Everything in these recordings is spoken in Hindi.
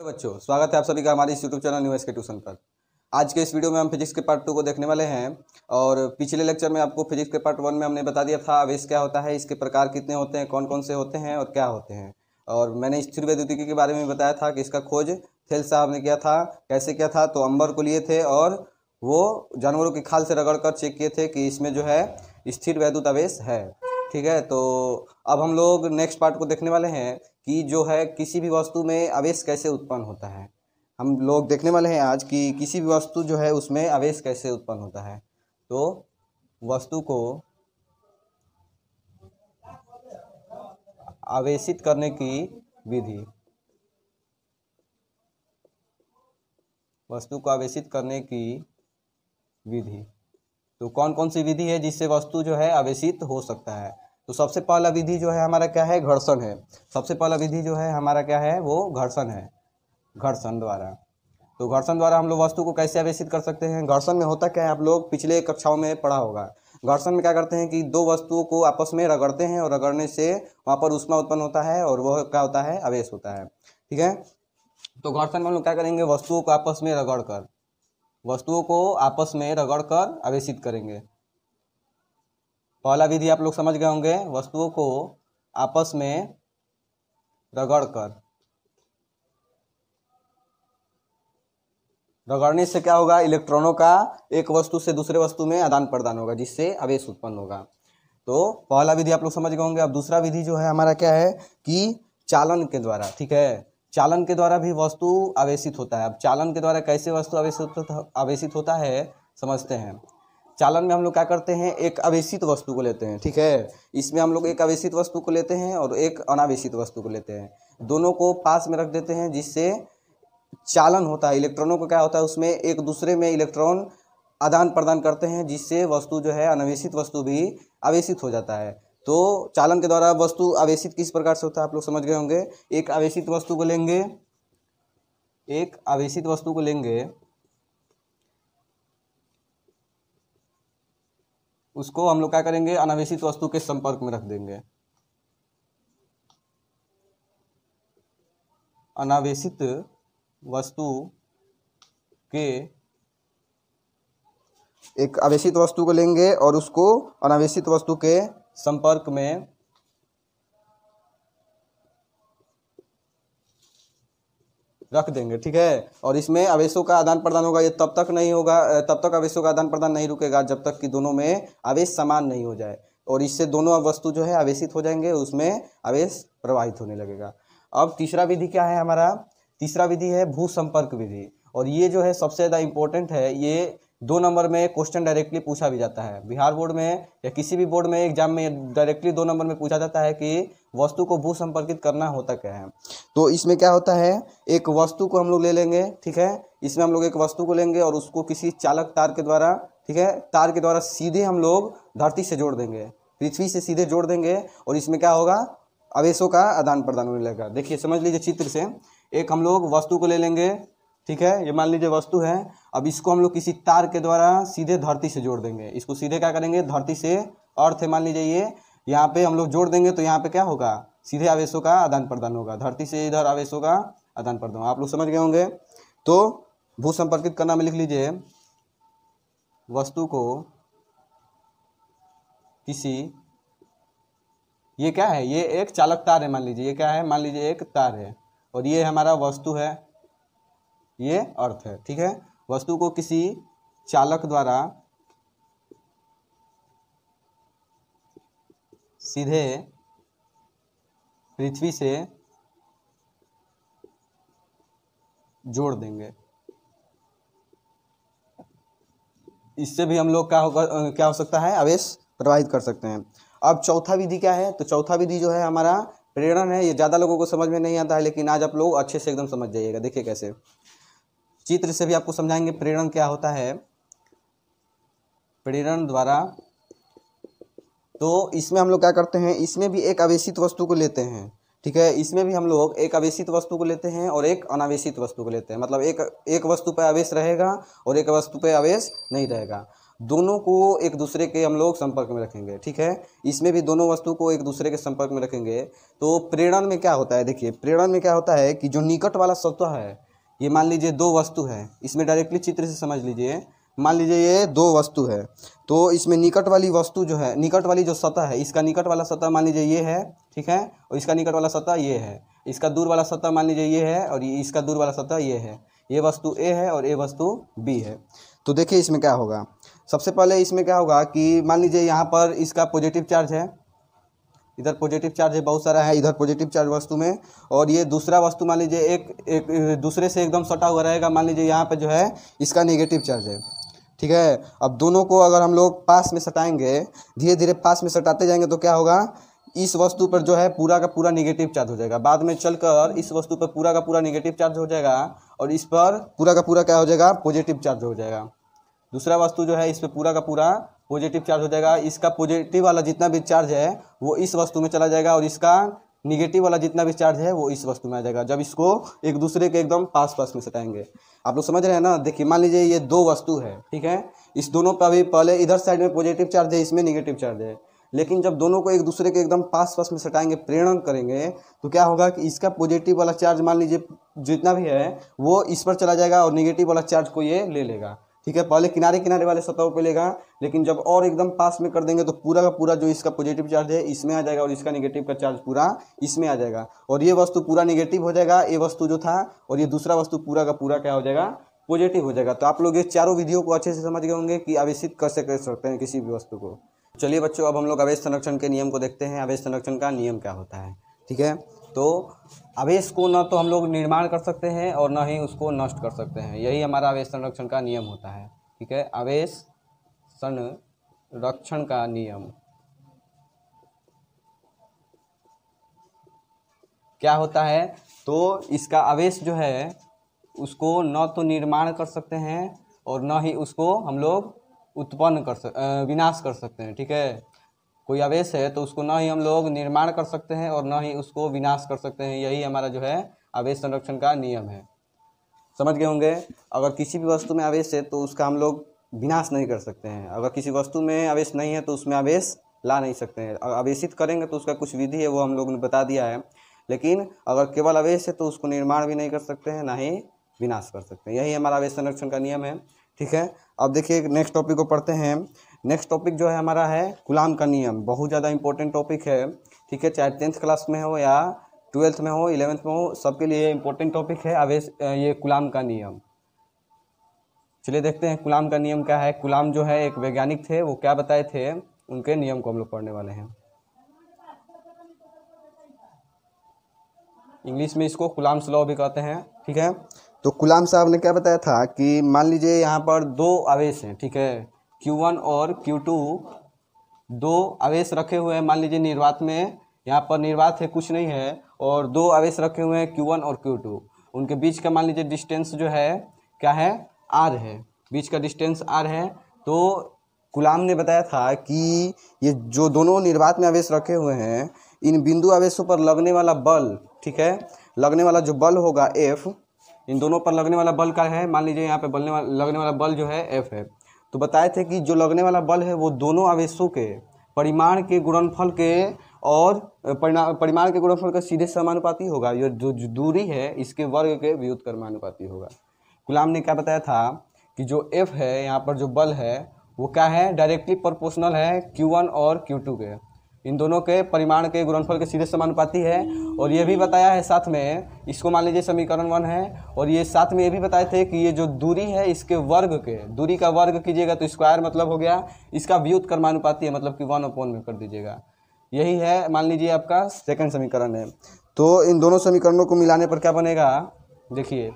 बच्चों, स्वागत है आप सभी का हमारे इस YouTube channel new SK tuition पर। आज के इस वीडियो में हम फिजिक्स के पार्ट 2 को देखने वाले हैं। और पिछले लेक्चर में आपको फिजिक्स के पार्ट 1 में हमने बता दिया था आवेश क्या होता है, इसके प्रकार कितने होते हैं, कौन कौन से होते हैं और क्या होते हैं। और मैंने स्थिर वैद्युतिकी के बारे में बताया था कि इसका खोज थेल साहब ने किया था। कैसे किया था? तो अंबर को लिए थे और वो जानवरों की खाल से रगड़ कर चेक किए थे कि इसमें जो है स्थिर वैद्युत आवेश है। ठीक है, तो अब हम लोग नेक्स्ट पार्ट को देखने वाले हैं कि जो है किसी भी वस्तु में आवेश कैसे उत्पन्न होता है। हम लोग देखने वाले हैं आज कि किसी भी वस्तु जो है उसमें आवेश कैसे उत्पन्न होता है। तो वस्तु को आवेशित करने की विधि, वस्तु को आवेशित करने की विधि, तो कौन कौन सी विधि है जिससे वस्तु जो है आवेशित हो सकता है। तो सबसे पहला विधि जो है हमारा क्या है? घर्षण है। सबसे पहला विधि जो है हमारा क्या है? वो घर्षण है। घर्षण द्वारा, तो घर्षण द्वारा हम लोग वस्तु को कैसे आवेशित कर सकते हैं? घर्षण में होता क्या है, आप लोग पिछले कक्षाओं में पढ़ा होगा। घर्षण में क्या करते हैं कि दो वस्तुओं को आपस में रगड़ते हैं और रगड़ने से वहाँ पर ऊष्मा उत्पन्न होता है और वह क्या होता है? आवेश होता है। ठीक है, तो घर्षण में हम लोग क्या करेंगे? वस्तुओं को आपस में रगड़ कर आवेशित करेंगे। पहला विधि आप लोग समझ गए होंगे, वस्तुओं को आपस में रगड़ने से क्या होगा? इलेक्ट्रॉनों का एक वस्तु से दूसरे वस्तु में आदान प्रदान होगा जिससे आवेश उत्पन्न होगा। तो पहला विधि आप लोग समझ गए होंगे। अब दूसरा विधि जो है हमारा क्या है कि चालन के द्वारा। ठीक है, चालन के द्वारा भी वस्तु आवेशित होता है। अब चालन के द्वारा कैसे वस्तु आवेशित होता है समझते हैं। चालन में हम लोग क्या करते हैं? एक आवेशित वस्तु को लेते हैं। ठीक है, इसमें हम लोग एक आवेशित वस्तु को लेते हैं और एक अनावेशित वस्तु को लेते हैं। दोनों को पास में रख देते हैं जिससे चालन होता है। इलेक्ट्रॉनों को क्या होता है? उसमें एक दूसरे में इलेक्ट्रॉन आदान प्रदान करते हैं जिससे वस्तु जो है अनावेशित वस्तु भी आवेशित हो जाता है। तो चालन के द्वारा वस्तु आवेशित किस प्रकार से होता है आप लोग समझ गए होंगे। एक आवेशित वस्तु को लेंगे, उसको हम लोग क्या करेंगे? अनावेशित वस्तु के संपर्क में रख देंगे। अनावेशित वस्तु के, एक आवेशित वस्तु को लेंगे और उसको अनावेशित वस्तु के संपर्क में रख देंगे। ठीक है, और इसमें आवेशों का आदान प्रदान होगा। ये तब तक आवेशों का आदान प्रदान नहीं रुकेगा जब तक कि दोनों में आवेश समान नहीं हो जाए। और इससे दोनों वस्तु जो है आवेशित हो जाएंगे, उसमें आवेश प्रवाहित होने लगेगा। अब तीसरा विधि क्या है हमारा? तीसरा विधि है भू संपर्क विधि। और ये जो है सबसे ज़्यादा इम्पोर्टेंट है। ये 2 नंबर में क्वेश्चन डायरेक्टली पूछा भी जाता है। बिहार बोर्ड में या किसी भी बोर्ड में एग्जाम में डायरेक्टली 2 नंबर में पूछा जाता है कि वस्तु को भू संपर्कित करना होता क्या है। तो इसमें क्या होता है? एक वस्तु को हम लोग ले लेंगे। ठीक है, इसमें हम लोग एक वस्तु को लेंगे और उसको किसी चालक तार के द्वारा, ठीक है, तार के द्वारा सीधे हम लोग धरती से जोड़ देंगे, पृथ्वी से सीधे जोड़ देंगे। और इसमें क्या होगा? आवेशों का आदान प्रदान होने लगेगा। देखिए, समझ लीजिए चित्र से। एक हम लोग वस्तु को ले लेंगे। ठीक है, ये मान लीजिए वस्तु है। अब इसको हम लोग किसी तार के द्वारा सीधे धरती से जोड़ देंगे। इसको सीधे क्या करेंगे? धरती से, अर्थ है मान लीजिए ये, यहाँ पे हम लोग जोड़ देंगे तो यहाँ पे क्या होगा? सीधे आवेशों का आदान प्रदान होगा। धरती से इधर आवेशों का आदान प्रदान, आप लोग समझ गए होंगे। तो भू संपर्कित करना में लिख लीजिए, वस्तु को किसी, ये क्या है? ये एक चालक तार है मान लीजिए। ये क्या है? मान लीजिए एक तार है और ये हमारा वस्तु है, ये अर्थ है। ठीक है, वस्तु को किसी चालक द्वारा सीधे पृथ्वी से जोड़ देंगे। इससे भी हम लोग क्या हो सकता है? आवेश प्रवाहित कर सकते हैं। अब चौथा विधि क्या है? तो चौथा विधि जो है हमारा प्रेरण है। ये ज़्यादा लोगों को समझ में नहीं आता है, लेकिन आज आप लोग अच्छे से एकदम समझ जाइएगा। देखिए कैसे, चित्र से भी आपको समझाएंगे प्रेरण क्या होता है। प्रेरण द्वारा, तो इसमें हम लोग क्या करते हैं? इसमें भी एक आवेशित वस्तु को लेते हैं। ठीक है, इसमें भी हम लोग एक आवेशित वस्तु को लेते हैं और एक अनावेशित वस्तु को लेते हैं। मतलब एक वस्तु पर आवेश रहेगा और एक वस्तु पर आवेश नहीं रहेगा। दोनों को एक दूसरे के हम लोग संपर्क में रखेंगे, ठीक है। इसमें भी दोनों वस्तु को एक दूसरे के संपर्क में रखेंगे तो प्रेरण में क्या होता है, देखिए प्रेरण में क्या होता है कि जो निकट वाला सतह है, ये मान लीजिए दो वस्तु है, इसमें डायरेक्टली चित्र से समझ लीजिए। मान लीजिए ये दो वस्तु है, तो इसमें निकट वाली वस्तु जो है, निकट वाली जो सतह है, इसका निकट वाला सतह मान लीजिए ये है, ठीक है, और इसका निकट वाला सतह ये है। इसका दूर वाला सतह मान लीजिए ये है और इसका दूर वाला सतह ये है। ये वस्तु ए है और ये वस्तु बी है। तो देखिए इसमें क्या होगा, सबसे पहले इसमें क्या होगा कि मान लीजिए यहाँ पर इसका पॉजिटिव चार्ज है, इधर पॉजिटिव चार्ज है बहुत सारा है, इधर पॉजिटिव चार्ज वस्तु में, और ये दूसरा वस्तु मान लीजिए एक दूसरे से एकदम सटा हुआ रहेगा, मान लीजिए यहाँ पे जो है इसका नेगेटिव चार्ज है, ठीक है। अब दोनों को अगर हम लोग पास में सटाएंगे, धीरे धीरे पास में सटाते जाएंगे तो क्या होगा, इस वस्तु पर जो है पूरा का पूरा नेगेटिव चार्ज हो जाएगा। बाद में चलकर इस वस्तु पर पूरा का पूरा नेगेटिव चार्ज हो जाएगा और इस पर पूरा का पूरा क्या हो जाएगा, पॉजिटिव चार्ज हो जाएगा। दूसरा वस्तु जो है इस पर पूरा का पूरा पॉजिटिव चार्ज हो जाएगा। इसका पॉजिटिव वाला जितना भी चार्ज है वो इस वस्तु में चला जाएगा और इसका निगेटिव वाला जितना भी चार्ज है वो इस वस्तु में आ जाएगा, जब इसको एक दूसरे के एकदम पास पास में सटाएंगे। आप लोग समझ रहे हैं ना। देखिए मान लीजिए ये दो वस्तु है, ठीक है, इस दोनों का भी पहले इधर साइड में पॉजिटिव चार्ज है, इसमें निगेटिव चार्ज है, लेकिन जब दोनों को एक दूसरे के एकदम पास पास में सटाएंगे, प्रेरण करेंगे, तो क्या होगा कि इसका पॉजिटिव वाला चार्ज मान लीजिए जितना भी है वो इस पर चला जाएगा और निगेटिव वाला चार्ज को ये ले लेगा, ठीक है। पहले किनारे किनारे वाले सतहों पे लेगा, लेकिन जब और एकदम पास में कर देंगे तो पूरा का पूरा जो इसका पॉजिटिव चार्ज है इसमें आ जाएगा और इसका निगेटिव का चार्ज पूरा इसमें आ जाएगा और ये वस्तु पूरा निगेटिव हो जाएगा, ये वस्तु जो था, और ये दूसरा वस्तु पूरा का पूरा क्या हो जाएगा, पॉजिटिव हो जाएगा। तो आप लोग ये चारों विधियों को अच्छे से समझ गए होंगे कि आवेशित कैसे कर सकते हैं किसी भी वस्तु को। चलिए बच्चों, अब हम लोग आवेश संरक्षण के नियम को देखते हैं। आवेश संरक्षण का नियम क्या होता है, ठीक है। तो आवेश को न तो हम लोग निर्माण कर सकते हैं और न ही उसको नष्ट कर सकते हैं, यही हमारा आवेश संरक्षण का नियम होता है, ठीक है। आवेश संरक्षण का नियम क्या होता है, तो इसका आवेश जो है उसको न तो निर्माण कर सकते हैं और न ही उसको हम लोग विनाश कर सकते हैं, ठीक है। कोई आवेश है तो उसको न ही हम लोग निर्माण कर सकते हैं और न ही उसको विनाश कर सकते हैं, यही हमारा जो है आवेश संरक्षण का नियम है। समझ गए होंगे। अगर किसी भी वस्तु में आवेश है तो उसका हम लोग विनाश नहीं कर सकते हैं, अगर किसी वस्तु में आवेश नहीं है तो उसमें आवेश ला नहीं सकते हैं। आवेशित करेंगे तो उसका कुछ विधि है, वो हम लोग ने बता दिया है, लेकिन अगर केवल आवेश है तो उसको निर्माण भी नहीं कर सकते हैं, ना ही विनाश कर सकते हैं, यही हमारा आवेश संरक्षण का नियम है, ठीक है। अब देखिए नेक्स्ट टॉपिक को पढ़ते हैं। नेक्स्ट टॉपिक जो है हमारा है कूलाम का नियम। बहुत ज़्यादा इंपॉर्टेंट टॉपिक है, ठीक है, चाहे 10th क्लास में हो या 12th में हो, 11th में हो, सबके लिए इंपॉर्टेंट टॉपिक है आवेश ये कूलाम का नियम। चलिए देखते हैं कूलाम का नियम क्या है। कूलाम जो है एक वैज्ञानिक थे, वो क्या बताए थे, उनके नियम को हम लोग पढ़ने वाले हैं। इंग्लिश में इसको कूलाम्स लॉ भी कहते हैं, ठीक है। तो कूलाम साहब ने क्या बताया था कि मान लीजिए यहाँ पर दो आवेश हैं, ठीक है, Q1 और Q2, दो आवेश रखे हुए हैं। मान लीजिए निर्वात में, यहाँ पर निर्वात है, कुछ नहीं है, और दो आवेश रखे हुए हैं Q1 और Q2। उनके बीच का मान लीजिए डिस्टेंस जो है क्या है, R है, बीच का डिस्टेंस R है। तो कूलाम ने बताया था कि ये जो दोनों निर्वात में आवेश रखे हुए हैं, इन बिंदु आवेशों पर लगने वाला बल, ठीक है, लगने वाला जो बल होगा F, इन दोनों पर लगने वाला बल का है, मान लीजिए यहाँ पे लगने वाला बल जो है F है। तो बताए थे कि जो लगने वाला बल है वो दोनों आवेशों के परिमाण के गुणनफल के और परिमाण के गुणनफल का सीधे समानुपाती होगा। ये जो दूरी है इसके वर्ग के व्युत्क्रमानुपाती होगा। कूलाम ने क्या बताया था कि जो F है, यहाँ पर जो बल है वो क्या है, डायरेक्टली प्रोपोर्शनल है Q1 और Q2 के, इन दोनों के परिमाण के गुणनफल के सीधे समानुपाती है। और ये भी बताया है साथ में, इसको मान लीजिए समीकरण 1 है, और ये साथ में ये भी बताए थे कि ये जो दूरी है इसके वर्ग के, दूरी का वर्ग कीजिएगा तो स्क्वायर मतलब हो गया, इसका व्युत्क्रमानुपाती है, मतलब कि 1/, में कर दीजिएगा। यही है, मान लीजिए आपका सेकंड समीकरण है। तो इन दोनों समीकरणों को मिलाने पर क्या बनेगा, देखिए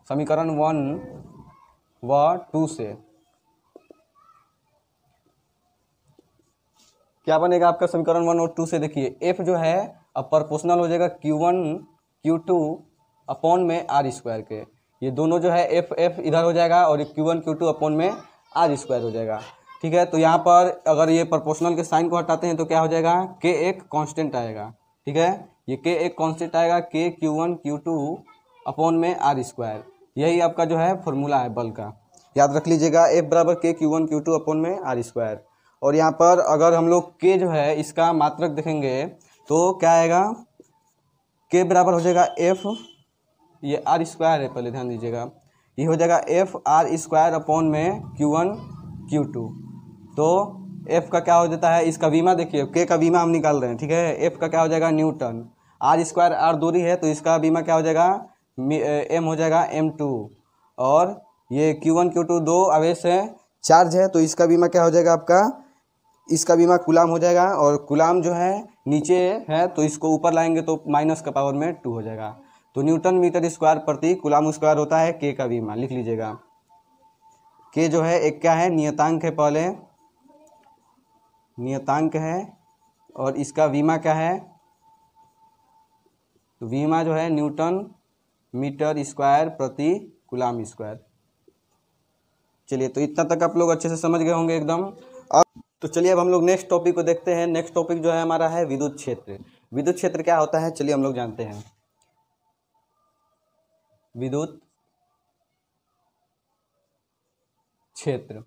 समीकरण 1 व 2 से क्या बनेगा आपका समीकरण 1 और 2 से। देखिए F जो है अब प्रोपोर्शनल हो जाएगा Q1 Q2 अपॉन में R² के, ये दोनों जो है F इधर हो जाएगा और Q1 Q2 अपॉन में R² हो जाएगा, ठीक है। तो यहाँ पर अगर ये प्रोपोर्शनल के साइन को हटाते हैं तो क्या हो जाएगा, K एक कांस्टेंट आएगा, ठीक है, ये K एक कांस्टेंट आएगा, K Q1 Q2 अपॉन में R²। यही आपका जो है फॉर्मूला है बल का। याद रख लीजिएगा F बराबर K Q1 Q2 अपॉन में R स्क्वायर। और यहाँ पर अगर हम लोग K जो है इसका मात्रक देखेंगे तो क्या आएगा, K बराबर हो जाएगा F, ये R स्क्वायर है, पहले ध्यान दीजिएगा, ये हो जाएगा F R स्क्वायर अपॉन में Q1 Q2। तो F का क्या हो जाता है, इसका बीमा देखिए, K का बीमा हम निकाल रहे हैं, ठीक है। F का क्या हो जाएगा न्यूटन, R स्क्वायर R दूरी है तो इसका बीमा क्या हो जाएगा, M हो जाएगा M2। और ये Q1 Q2 दो आवेश है, चार्ज है, तो इसका बीमा क्या हो जाएगा आपका, इसका बीमा कूलाम हो जाएगा। और कूलाम जो है नीचे है तो इसको ऊपर लाएंगे तो माइनस का पावर में 2 हो जाएगा। तो न्यूटन मीटर स्क्वायर प्रति कूलाम स्क्वायर होता है K का बीमा, लिख लीजिएगा। K जो है एक क्या है, नियतांक है, पहले नियतांक है, और इसका बीमा क्या है, तो बीमा जो है न्यूटन मीटर स्क्वायर प्रति कूलाम स्क्वायर। चलिए, तो इतना तक आप लोग अच्छे से समझ गए होंगे एकदम। अब तो चलिए अब हम लोग नेक्स्ट टॉपिक को देखते हैं। नेक्स्ट टॉपिक जो है हमारा है विद्युत क्षेत्र। विद्युत क्षेत्र क्या होता है, चलिए हम लोग जानते हैं। विद्युत क्षेत्र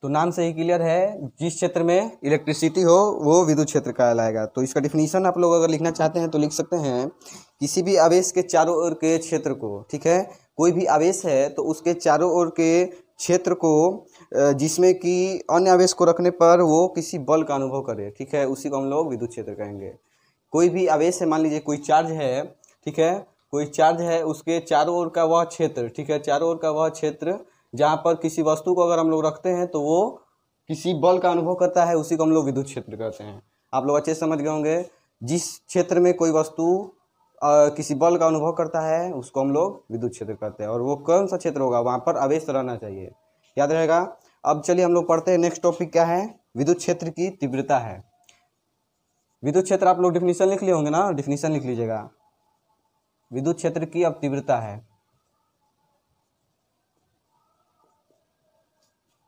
तो नाम से ही क्लियर है, जिस क्षेत्र में इलेक्ट्रिसिटी हो वो विद्युत क्षेत्र कहलाएगा। तो इसका डिफिनीशन आप लोग अगर लिखना चाहते हैं तो लिख सकते हैं, किसी भी आवेश के चारों ओर के क्षेत्र को, ठीक है, कोई भी आवेश है तो उसके चारों ओर के क्षेत्र को जिसमें कि अन्य आवेश को रखने पर वो किसी बल का अनुभव करे, ठीक है, उसी को हम लोग विद्युत क्षेत्र कहेंगे। कोई भी आवेश है, मान लीजिए कोई चार्ज है, ठीक है, कोई चार्ज है, उसके चारों ओर का वह क्षेत्र, ठीक है, चारों ओर का वह क्षेत्र जहाँ पर किसी वस्तु को अगर हम लोग रखते हैं तो वो किसी बल का अनुभव करता है, उसी को हम लोग विद्युत क्षेत्र कहते हैं। आप लोग अच्छे से समझ गए होंगे, जिस क्षेत्र में कोई वस्तु किसी बल का अनुभव करता है उसको हम लोग विद्युत क्षेत्र कहते हैं। और वो कौन सा क्षेत्र होगा, वहाँ पर आवेश रहना चाहिए, याद रहेगा। अब चलिए हम लोग पढ़ते हैं, नेक्स्ट टॉपिक क्या है, विद्युत क्षेत्र की तीव्रता है। विद्युत क्षेत्र आप लोग डिफिनीशन लिख लिए होंगे ना, डिफिनीशन लिख लीजिएगा। विद्युत क्षेत्र की अब तीव्रता है।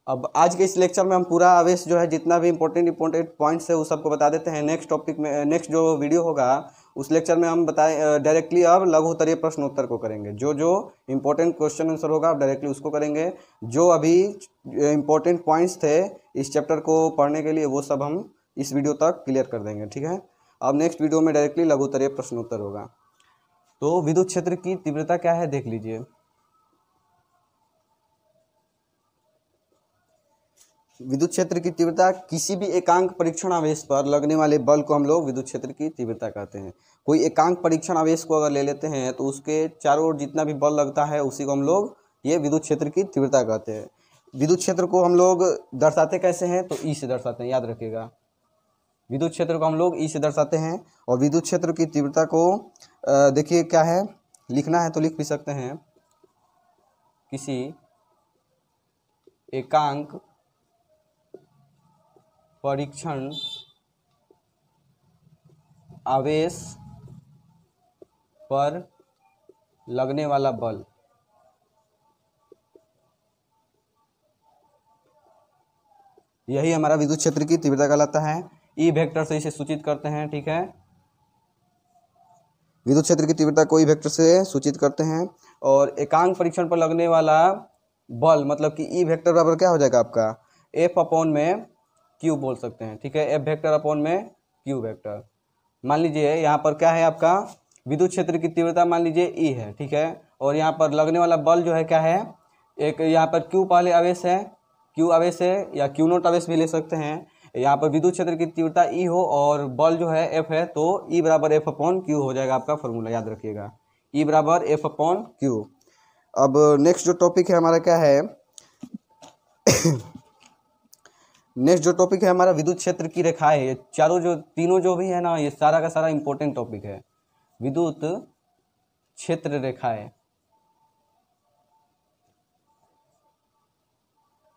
अब आज के इस लेक्चर में हम पूरा आवेश जो है जितना भी इंपॉर्टेंट पॉइंट्स है वो सबको बता देते हैं। नेक्स्ट टॉपिक में, नेक्स्ट जो वीडियो होगा उस लेक्चर में हम बताएं डायरेक्टली अब लघुत्तरीय प्रश्नोत्तर को करेंगे। जो जो इंपॉर्टेंट क्वेश्चन आंसर होगा आप डायरेक्टली उसको करेंगे। जो अभी इंपॉर्टेंट पॉइंट्स थे इस चैप्टर को पढ़ने के लिए वो सब हम इस वीडियो तक क्लियर कर देंगे, ठीक है। अब नेक्स्ट वीडियो में डायरेक्टली लघुत्तरीय प्रश्नोत्तर होगा। तो विद्युत क्षेत्र की तीव्रता क्या है देख लीजिए। विद्युत क्षेत्र की तीव्रता किसी भी एकांक परीक्षण आवेश पर लगने वाले बल को हम लोग विद्युत क्षेत्र की तीव्रता कहते हैं। कोई एकांक परीक्षण आवेश को अगर ले लेते हैं तो उसके चारों ओर जितना भी बल लगता है उसी को हम लोग ये विद्युत क्षेत्र की तीव्रता कहते हैं। विद्युत क्षेत्र को हम लोग दर्शाते कैसे हैं, तो ई से दर्शाते हैं, याद रखिएगा। विद्युत क्षेत्र को हम लोग ई से दर्शाते हैं। और विद्युत क्षेत्र की तीव्रता को देखिए क्या है, लिखना है तो लिख भी सकते हैं, किसी एकांक परीक्षण आवेश पर लगने वाला बल यही हमारा विद्युत क्षेत्र की तीव्रता कहलाता है। ई वेक्टर से इसे सूचित करते हैं, ठीक है। विद्युत क्षेत्र की तीव्रता को ई वेक्टर से सूचित करते हैं। और एकांक परीक्षण पर लगने वाला बल मतलब कि ई वेक्टर बराबर क्या हो जाएगा आपका, एफ अपॉन में क्यू बोल सकते हैं, ठीक है। एफ वेक्टर अपॉन में क्यू वेक्टर। मान लीजिए यहाँ पर क्या है आपका, विद्युत क्षेत्र की तीव्रता मान लीजिए ई है, ठीक है। और यहाँ पर लगने वाला बल जो है क्या है, एक यहाँ पर क्यू पहले आवेश है, क्यू आवेश है, या क्यू नोट आवेश भी ले सकते हैं। यहाँ पर विद्युत क्षेत्र की तीव्रता ई हो और बल जो है एफ है, तो ई बराबर एफ अपॉन क्यू हो जाएगा आपका फॉर्मूला, याद रखिएगा। ई बराबर एफ अपॉन क्यू। अब नेक्स्ट जो टॉपिक है हमारा क्या है नेक्स्ट जो टॉपिक है हमारा विद्युत क्षेत्र की रेखाएं। ये चारों जो तीनों जो भी है ना, ये सारा का सारा इंपॉर्टेंट टॉपिक है। विद्युत क्षेत्र रेखाएं,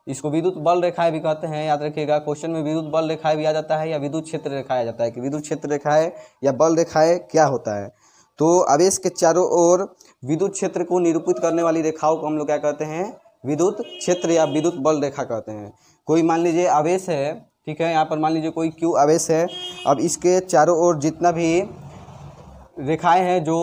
इसको विद्युत बल रेखाएं भी कहते हैं, याद रखिएगा। क्वेश्चन में विद्युत बल रेखाएं भी आ जाता है या विद्युत क्षेत्र रेखाएं आ जाता है कि विद्युत क्षेत्र रेखाएं या बल रेखाएं क्या होता है। तो आवेश के चारों ओर विद्युत क्षेत्र को निरूपित करने वाली रेखाओं को हम लोग क्या कहते हैं, विद्युत क्षेत्र या विद्युत बल रेखा कहते हैं। कोई मान लीजिए आवेश है, ठीक है, यहाँ पर मान लीजिए कोई क्यू आवेश है। अब इसके चारों ओर जितना भी रेखाएं हैं जो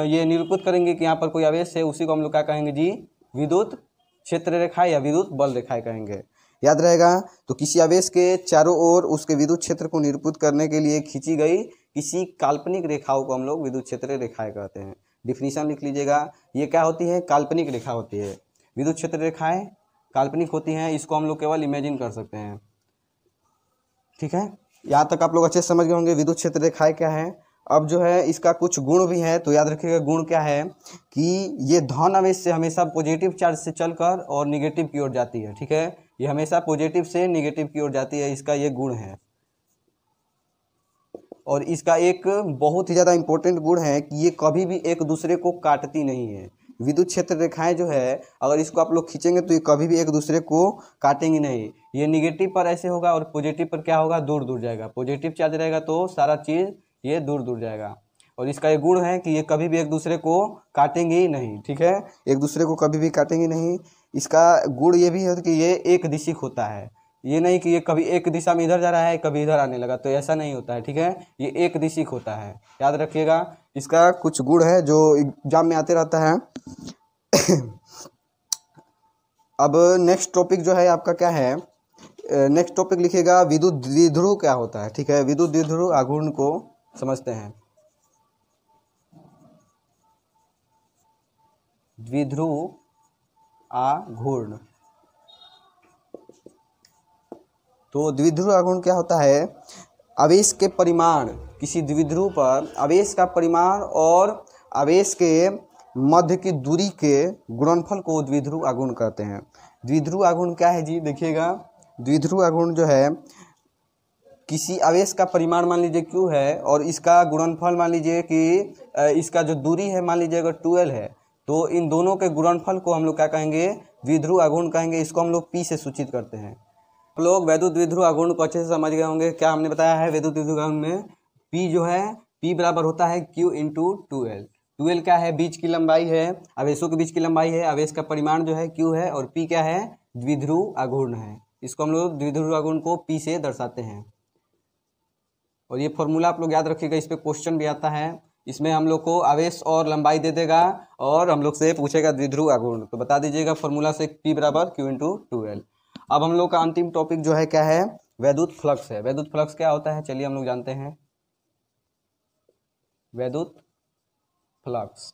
ये निरूपित करेंगे कि यहाँ पर कोई आवेश है, उसी को हम लोग क्या कहेंगे जी, विद्युत क्षेत्र रेखाएं या विद्युत बल रेखाएं कहेंगे, याद रहेगा। तो किसी आवेश के चारों ओर उसके विद्युत क्षेत्र को निरूपित करने के लिए खींची गई किसी काल्पनिक रेखाओं को हम लोग विद्युत क्षेत्र रेखाएं कहते हैं। डिफिनीशन लिख लीजिएगा, ये क्या होती है, काल्पनिक रेखा होती है। विद्युत क्षेत्र रेखाएं काल्पनिक होती हैं, इसको हम लोग केवल इमेजिन कर सकते हैं, ठीक है। यहाँ तक आप लोग अच्छे से समझ गए होंगे विद्युत क्षेत्र रेखाएं क्या है। अब जो है इसका कुछ गुण भी है, तो याद रखिएगा गुण क्या है कि ये धन आवेश से हमेशा पॉजिटिव चार्ज से चलकर और निगेटिव की ओर जाती है, ठीक है। ये हमेशा पॉजिटिव से निगेटिव की ओर जाती है, इसका ये गुण है। और इसका एक बहुत ही ज़्यादा इंपॉर्टेंट गुण है कि ये कभी भी एक दूसरे को काटती नहीं है। विद्युत क्षेत्र रेखाएं जो है अगर इसको आप लोग खींचेंगे तो ये कभी भी एक दूसरे को काटेंगी नहीं। ये निगेटिव पर ऐसे होगा और पॉजिटिव पर क्या होगा, दूर दूर जाएगा। पॉजिटिव चार्ज रहेगा तो सारा चीज़ ये दूर दूर जाएगा। और इसका ये गुण है कि ये कभी भी एक दूसरे को काटेंगे नहीं, ठीक है, एक दूसरे को कभी भी काटेंगे नहीं। इसका गुण ये भी है कि ये एक दिशिक होता है, ये नहीं कि ये कभी एक दिशा में इधर जा रहा है कभी इधर आने लगा, तो ऐसा नहीं होता है, ठीक है। ये एक दिशिक होता है, याद रखिएगा। इसका कुछ गुण है जो एग्जाम में आते रहता है। अब नेक्स्ट टॉपिक जो है आपका क्या है, नेक्स्ट टॉपिक लिखिएगा विद्युत द्विध्रुव क्या होता है, ठीक है। विद्युत द्विध्रुव आघूर्ण को समझते हैं। द्विध्रुव आघूर्ण, तो द्विध्रुव आघूर्ण क्या होता है, आवेश के परिमाण, किसी द्विध्रुव पर आवेश का परिमाण और आवेश के मध्य की दूरी के गुणनफल को द्विध्रुव आघूर्ण कहते हैं। द्विध्रुव आघूर्ण क्या है जी, देखिएगा। द्विध्रुव आघूर्ण जो है किसी आवेश का परिमाण मान लीजिए Q है और इसका गुणनफल मान लीजिए कि इसका जो दूरी है मान लीजिए अगर 12 है, तो इन दोनों के गुणनफल को हम लोग क्या कहेंगे, द्विध्रुव आघूर्ण कहेंगे। इसको हम लोग P से सूचित करते हैं। आप लोग वैद्युत द्विध्रुव आघूर्ण को अच्छे से समझ गए होंगे। क्या हमने बताया है वैद्युत द्विध्रुव आघूर्ण में, P जो है P बराबर होता है Q इंटू 2L। 2L क्या है, बीच की लंबाई है, आवेशों के बीच की लंबाई है, आवेश का परिमाण जो है Q है, और P क्या है, द्विध्रुव आघूर्ण है। इसको हम लोग द्विध्रुव आघूर्ण को P से दर्शाते हैं। और ये फॉर्मूला आप लोग याद रखिएगा, इस पे क्वेश्चन भी आता है। इसमें हम लोग को आवेश और लंबाई दे देगा और हम लोग से पूछेगा द्विध्रुव आघूर्ण, तो बता दीजिएगा फॉर्मूला से P बराबर Q इंटू 2L। अब हम लोग का अंतिम टॉपिक जो है क्या है, वैद्युत फ्लक्स है। वैद्युत फ्लक्स क्या होता है, चलिए हम लोग जानते हैं। वैद्युत फ्लक्स,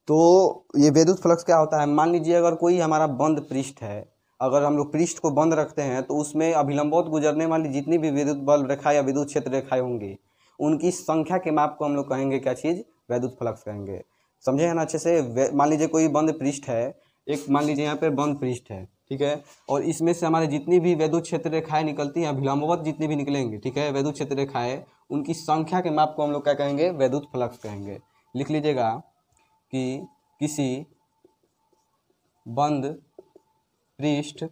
तो ये विद्युत फ्लक्स क्या होता है, मान लीजिए अगर कोई हमारा बंद पृष्ठ है, अगर हम लोग पृष्ठ को बंद रखते हैं तो उसमें अभिलंबवत गुजरने वाली जितनी भी विद्युत बल रेखा या विद्युत क्षेत्र रेखाएं होंगी, उनकी संख्या के माप को हम लोग कहेंगे क्या चीज़, वैद्युत फ्लक्स कहेंगे। समझे हैं ना अच्छे से। मान लीजिए कोई बंद पृष्ठ है, एक मान लीजिए यहाँ पे बंद पृष्ठ है, ठीक है, और इसमें से हमारे जितनी भी विद्युत क्षेत्र रेखाएं निकलती हैं, अभिलंबवत जितनी भी निकलेंगी, ठीक है, विद्युत क्षेत्र रेखाएं, उनकी संख्या के माप को हम लोग क्या कहेंगे, वैद्युत फ्लक्स कहेंगे। लिख लीजिएगा कि किसी बंद पृष्ठ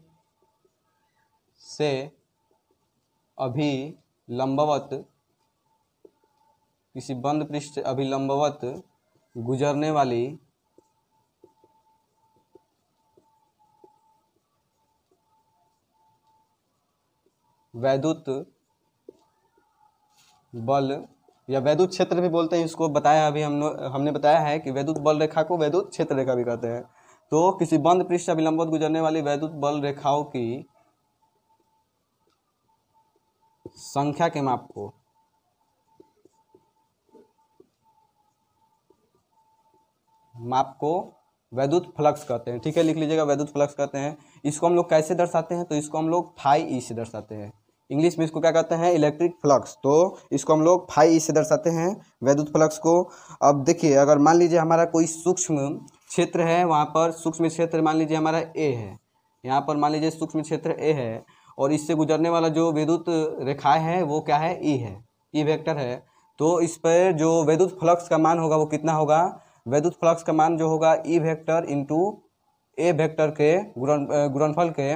से अभिलंबवत, किसी बंद पृष्ठ से अभिलंबवत गुजरने वाली वैद्युत बल या वैद्युत क्षेत्र भी बोलते हैं इसको, बताया अभी हमने बताया है कि वैद्युत बल रेखा को वैद्युत क्षेत्र रेखा भी कहते हैं। तो किसी बंद पृष्ठ से अभिलंबवत गुजरने वाली वैद्युत बल रेखाओं की संख्या के माप को वैद्युत फ्लक्स कहते हैं, ठीक है, लिख लीजिएगा वैद्युत फ्लक्स कहते हैं। इसको हम लोग कैसे दर्शाते हैं, तो इसको हम लोग फाई ई से दर्शाते हैं। इंग्लिश में इसको क्या कहते हैं, इलेक्ट्रिक फ्लक्स, तो इसको हम लोग फाई ई से दर्शाते हैं वैद्युत फ्लक्स को। अब देखिए, अगर मान लीजिए हमारा कोई सूक्ष्म क्षेत्र है, वहाँ पर सूक्ष्म क्षेत्र मान लीजिए हमारा ए है, यहाँ पर मान लीजिए सूक्ष्म क्षेत्र ए है, और इससे गुजरने वाला जो विद्युत रेखाएं है वो क्या है, ई है, ई वेक्टर है। तो इस पर जो वैद्युत फ्लक्स का मान होगा वो कितना होगा, वैद्युत फ्लक्स का मान जो होगा ई वेक्टर इंटू ए वेक्टर के गुणनफल के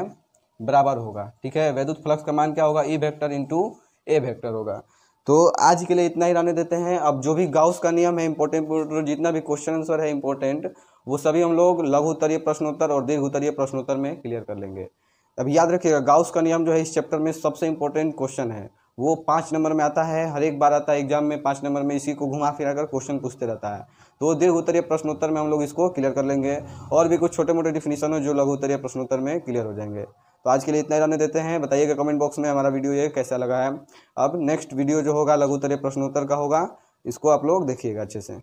बराबर होगा, ठीक है। वैद्युत फ्लक्स का मान क्या होगा, ई वेक्टर इंटू ए वेक्टर होगा। तो आज के लिए इतना ही रहने देते हैं। अब जो भी गाउस का नियम है इंपॉर्टेंट, जितना भी क्वेश्चन आंसर है इंपॉर्टेंट, वो सभी हम लोग लघु उत्तरीय प्रश्नोत्तर और दीर्घ उत्तरीय प्रश्नोत्तर में क्लियर कर लेंगे। अब याद रखिएगा, गाउस का नियम जो है इस चैप्टर में सबसे इंपॉर्टेंट क्वेश्चन है, वो 5 नंबर में आता है, हर एक बार आता है एग्जाम में 5 नंबर में, इसी को घुमा फिरा कर क्वेश्चन पूछते रहता है। तो दीर्घ उत्तरीय प्रश्नोत्तर में हम लोग इसको क्लियर कर लेंगे, और भी कुछ छोटे मोटे डिफिनीशन हो जो लघु उत्तरीय प्रश्नोत्तर में क्लियर हो जाएंगे। तो आज के लिए इतना ही रहने देते हैं। बताइएगा कमेंट बॉक्स में हमारा वीडियो ये कैसा लगा है। अब नेक्स्ट वीडियो जो होगा लघु उत्तरीय प्रश्नोत्तर का होगा, इसको आप लोग देखिएगा अच्छे से।